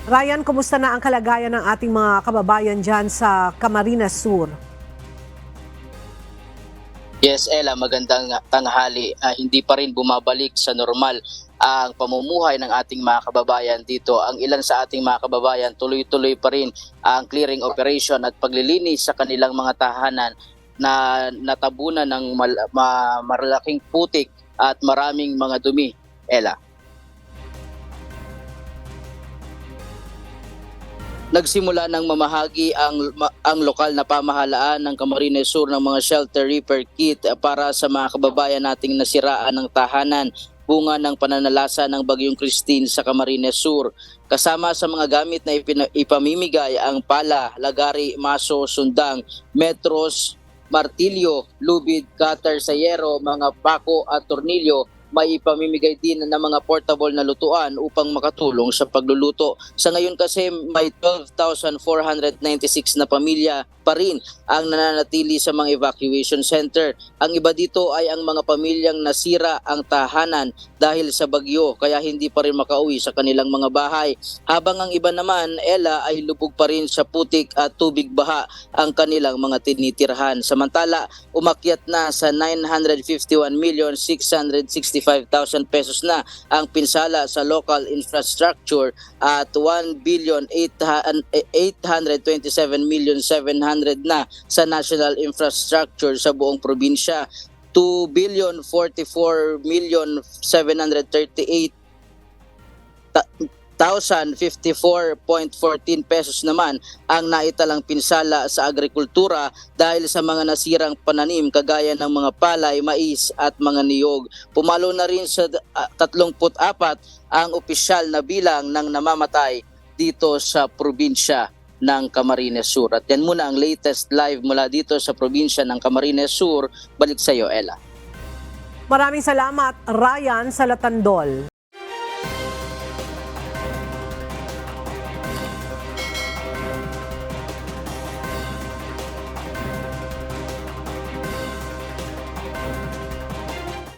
Ryan, kumusta na ang kalagayan ng ating mga kababayan dyan sa Camarines Sur? Yes, Ella, magandang tanghali. Hindi pa rin bumabalik sa normal ang pamumuhay ng ating mga kababayan dito. Ang ilan sa ating mga kababayan tuloy-tuloy pa rin ang clearing operation at paglilinis sa kanilang mga tahanan na natabunan ng malaking putik at maraming mga dumi. Ella. Nagsimula ng mamahagi ang lokal na pamahalaan ng Camarines Sur ng mga shelter repair kit para sa mga kababayan nating nasiraan ng tahanan bunga ng pananalasa ng Bagyong Christine sa Camarines Sur. Kasama sa mga gamit na ipamimigay ang pala, lagari, maso, sundang, metros, martilyo, lubid, cutter, sayero, mga pako at tornilyo. May ipamimigay din ng mga portable na lutuan upang makatulong sa pagluluto. Sa ngayon kasi may 12,496 na pamilya pa rin ang nananatili sa mga evacuation center. Ang iba dito ay ang mga pamilyang nasira ang tahanan dahil sa bagyo kaya hindi pa rin makauwi sa kanilang mga bahay. Habang ang iba naman, Ella, ay lubog pa rin sa putik at tubig baha ang kanilang mga tinitirhan. Samantala, umakyat na sa 951,665,000 pesos na ang pinsala sa local infrastructure at 1,827,700,000 na sa national infrastructure sa buong probinsya. 2,044,738,054.14 pesos naman ang naitalang pinsala sa agrikultura dahil sa mga nasirang pananim kagaya ng mga palay, mais at mga niyog. Pumalo na rin sa 34 ang opisyal na bilang ng namamatay dito sa probinsya ng Camarines Sur. At yan muna ang latest live mula dito sa probinsya ng Camarines Sur. Balik sa iyo, Ella. Maraming salamat, Ryan, sa Latandol.